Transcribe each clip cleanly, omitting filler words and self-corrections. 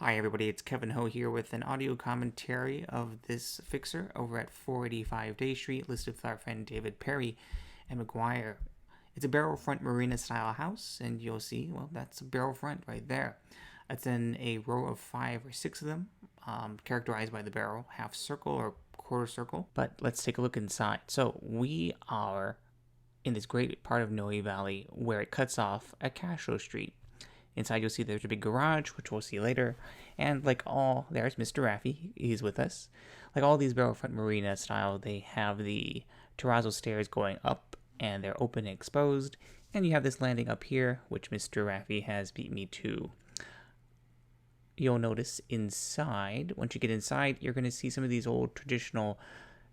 Hi everybody, it's K.Ho here with an audio commentary of this fixer over at 485 Day Street, listed with our friend David Parry and McGuire. It's a barrel-front marina-style house, and you'll see, well, that's a barrel-front right there. It's in a row of 5 or 6 of them, characterized by the barrel, half circle or quarter circle. But let's take a look inside. So we are in this great part of Noe Valley where it cuts off at K.Ho Street. Inside you'll see there's a big garage, which we'll see later. And there's Mr. Raffy, he's with us. Like all these barrel-front marina style, they have the terrazzo stairs going up, and they're open and exposed. And you have this landing up here, which Mr. Raffy has beat me to. You'll notice inside, once you get inside, you're going to see some of these old traditional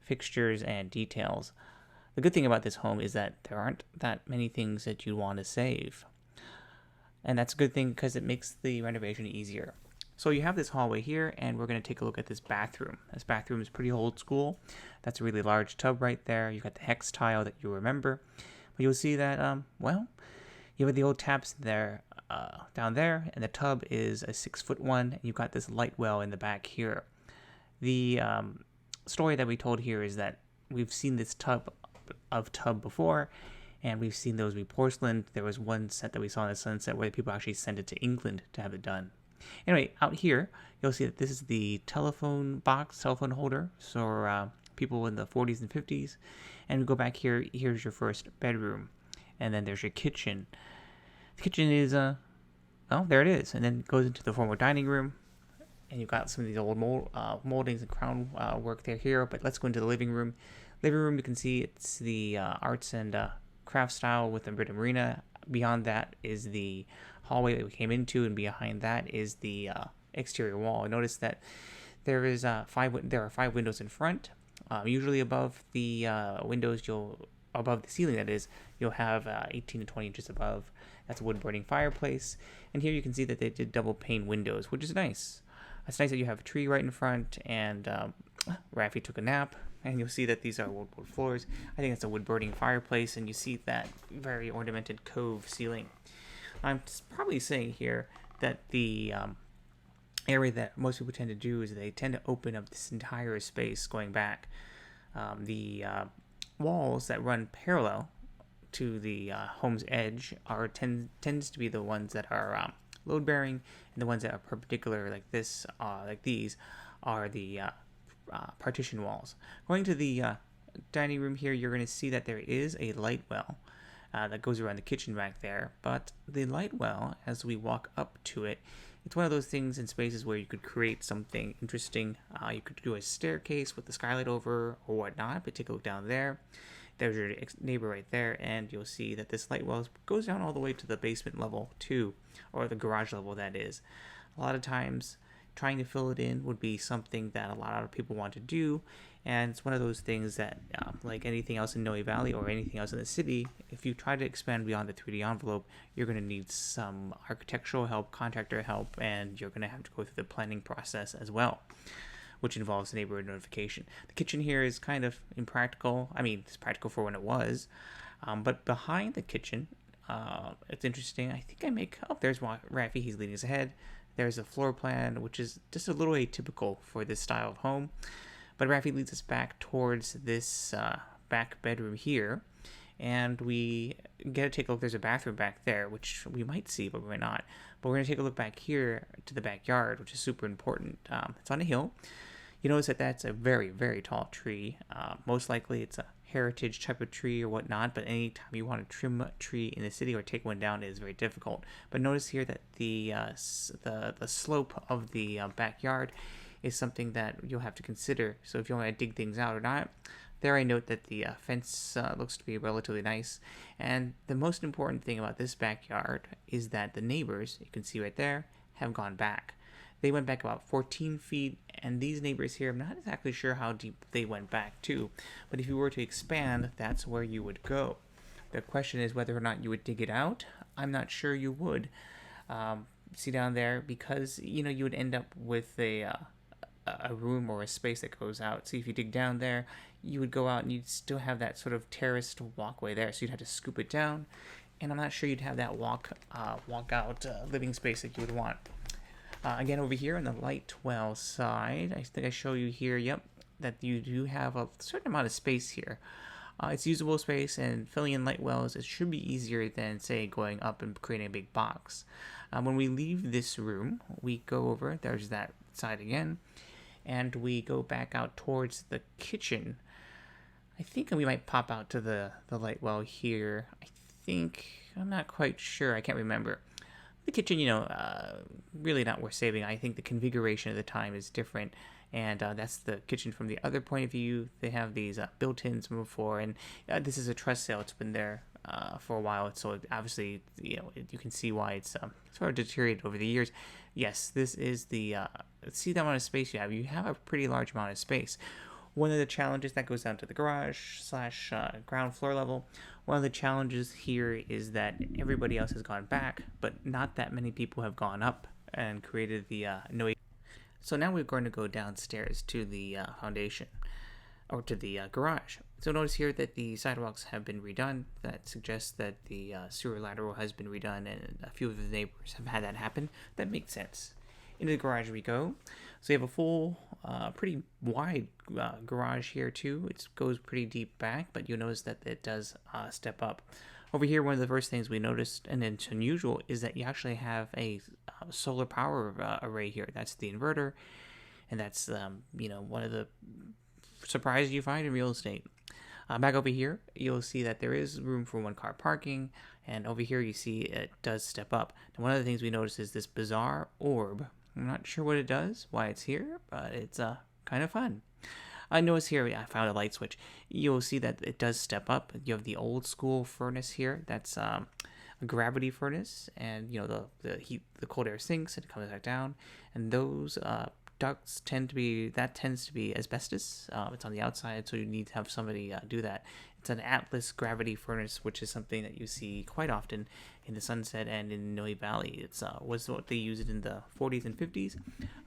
fixtures and details. The good thing about this home is that there aren't that many things that you want to save. And that's a good thing because it makes the renovation easier. So you have this hallway here, and we're going to take a look at this bathroom. This bathroom is pretty old school. That's a really large tub right there. You've got the hex tile that you remember. But you'll see that, you have the old taps there, down there, and the tub is a 6-foot one. And you've got this light well in the back here. The story that we told here is that we've seen this tub before, and we've seen those be porcelain. There was one set that we saw in the sunset where the people actually sent it to England to have it done. Anyway, out here, you'll see that this is the telephone holder for people in the 40s and 50s. And we go back here, here's your first bedroom. And then there's your kitchen. The kitchen is, there it is. And then it goes into the formal dining room. And you've got some of these old moldings and crown work there here. But let's go into the living room. Living room, you can see it's the arts and craft style with the marina. Beyond that is the hallway that we came into, and behind that is the exterior wall. Notice that there are 5 windows in front. Usually above the windows, above the ceiling that is, you'll have 18 to 20 inches above. That's a wood burning fireplace. And here you can see that they did double pane windows, which is nice. It's nice that you have a tree right in front, and Raffy took a nap. And you'll see that these are wood floors. I think it's a wood-burning fireplace, and you see that very ornamented cove ceiling. I'm probably saying here that the area that most people tend to do is they tend to open up this entire space going back. The walls that run parallel to the home's edge tends to be the ones that are load-bearing, and the ones that are perpendicular like these are the partition walls. Going to the dining room here, you're going to see that there is a light well that goes around the kitchen back there. But the light well, as we walk up to it, it's one of those things in spaces where you could create something interesting. You could do a staircase with the skylight over or whatnot, but take a look down there. There's your neighbor right there, and you'll see that this light well goes down all the way to the basement level too, or the garage level that is. A lot of times trying to fill it in would be something that a lot of people want to do, and it's one of those things that, like anything else in Noe Valley or anything else in the city, if you try to expand beyond the 3D envelope, you're going to need some architectural help, contractor help, and you're going to have to go through the planning process as well, which involves neighborhood notification. The kitchen here is kind of impractical. I mean, it's practical for when it was, but behind the kitchen, it's interesting. I think there's Raffy, he's leading us ahead. There's a floor plan, which is just a little atypical for this style of home. But Raffy leads us back towards this back bedroom here. And we get to take a look. There's a bathroom back there, which we might see, but we might not. But we're going to take a look back here to the backyard, which is super important. It's on a hill. You notice that that's a very, very tall tree. Most likely it's a heritage type of tree or whatnot, but anytime you want to trim a tree in the city or take one down, it is very difficult. But notice here that the slope of the backyard is something that you'll have to consider. So if you want to dig things out or not, there I note that the fence looks to be relatively nice. And the most important thing about this backyard is that the neighbors, you can see right there, have gone back. They went back about 14 feet, and these neighbors here, I'm not exactly sure how deep they went back to, but if you were to expand, that's where you would go. The question is whether or not you would dig it out. I'm not sure you would. See down there, because, you would end up with a room or a space that goes out. See, if you dig down there, you would go out and you'd still have that sort of terraced walkway there, so you'd have to scoop it down, and I'm not sure you'd have that walk out living space that you would want. Again, over here on the light well side, I think I show you here, yep, that you do have a certain amount of space here. It's usable space, and filling in light wells, it should be easier than, say, going up and creating a big box. When we leave this room, we go over, there's that side again, and we go back out towards the kitchen. I think we might pop out to the light well here. I'm not quite sure, I can't remember. The kitchen, really not worth saving. I think the configuration at the time is different, and that's the kitchen from the other point of view. They have these built-ins from before, and this is a truss sale. It's been there for a while, so obviously, you can see why it's sort of deteriorated over the years. Yes, this is the, see the amount of space you have. You have a pretty large amount of space. One of the challenges that goes down to the garage slash ground floor level. One of the challenges here is that everybody else has gone back, but not that many people have gone up and created the noise. So now we're going to go downstairs to the foundation, or to the garage. So notice here that the sidewalks have been redone. That suggests that the sewer lateral has been redone, and a few of the neighbors have had that happen. That makes sense. Into the garage we go. So you have a full, pretty wide garage here too. It goes pretty deep back, but you'll notice that it does step up. Over here, one of the first things we noticed, and it's unusual, is that you actually have a solar power array here. That's the inverter, and that's one of the surprises you find in real estate. Back over here, you'll see that there is room for one-car parking, and over here you see it does step up. And one of the things we notice is this bizarre orb. I'm not sure what it does, why it's here, but it's kind of fun. I notice here, I found a light switch. You'll see that it does step up. You have the old school furnace here. That's a gravity furnace, and the heat, the cold air sinks and it comes back down. And those ducts tends to be asbestos. It's on the outside, so you need to have somebody do that. It's an Atlas gravity furnace, which is something that you see quite often in the Sunset and in Noe Valley. It's was what they used in the 40s and 50s.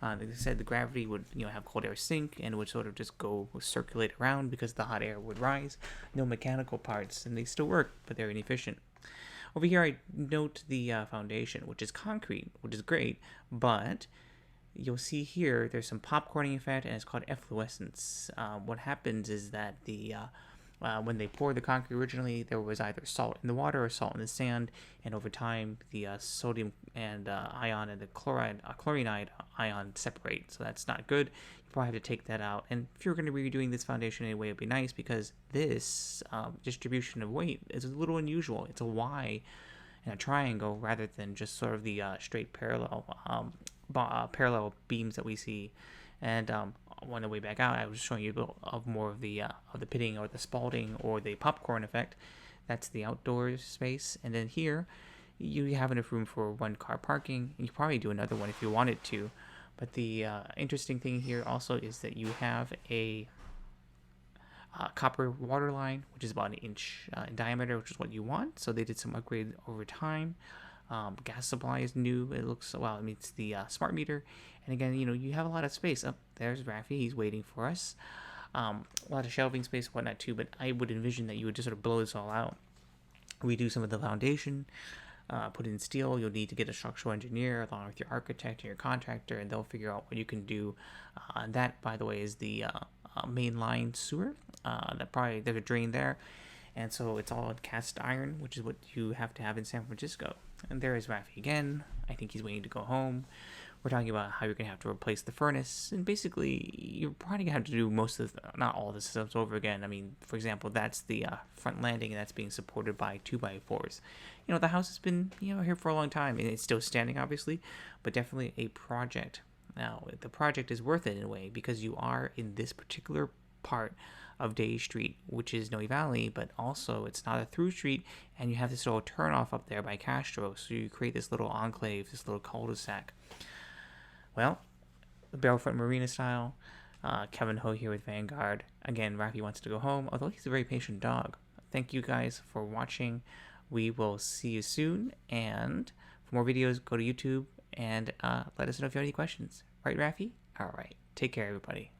Like I said, the gravity would have cold air sink and would sort of just go circulate around because the hot air would rise. No mechanical parts, and they still work, but they're inefficient. Over here, I note the foundation, which is concrete, which is great, but you'll see here there's some popcorning effect, and it's called efflorescence. What happens is that when they poured the concrete originally, there was either salt in the water or salt in the sand, and over time the sodium and ion and the chlorine ion separate, so that's not good. You probably have to take that out, and if you're going to be redoing this foundation anyway, it'd be nice because this distribution of weight is a little unusual. It's a Y and a triangle rather than just sort of the straight parallel beams that we see. And on the way back out, I was showing you a little of more of the pitting or the spalting or the popcorn effect. That's the outdoor space. And then here, you have enough room for one-car parking. You probably do another one if you wanted to. But the interesting thing here also is that you have a copper water line, which is about an inch in diameter, which is what you want. So they did some upgrade over time. Gas supply is new. It looks, well, I mean, it's the smart meter. And again, you have a lot of space. Oh, there's Rafi. He's waiting for us. A lot of shelving space and whatnot too, but I would envision that you would just sort of blow this all out. We do some of the foundation, put in steel. You'll need to get a structural engineer along with your architect and your contractor, and they'll figure out what you can do. That, by the way, is the main line sewer. There's a drain there. And so it's all in cast iron, which is what you have to have in San Francisco. And there is Rafi again. I think he's waiting to go home. We're talking about how you're going to have to replace the furnace. And basically, you're probably going to have to do most of not all the systems over again. I mean, for example, that's the front landing, and that's being supported by 2x4s. The house has been here for a long time, and it's still standing, obviously, but definitely a project. Now, the project is worth it in a way because you are in this particular part of Day Street, which is Noe Valley, but also it's not a through street, and you have this little turnoff up there by Castro, so you create this little enclave, this little cul-de-sac. Well, the barrel-front marina style. K.Ho here with Vanguard. Again, Rafi wants to go home, although he's a very patient dog. Thank you guys for watching. We will see you soon, and for more videos, go to YouTube and let us know if you have any questions. Right, Rafi? All right. Take care, everybody.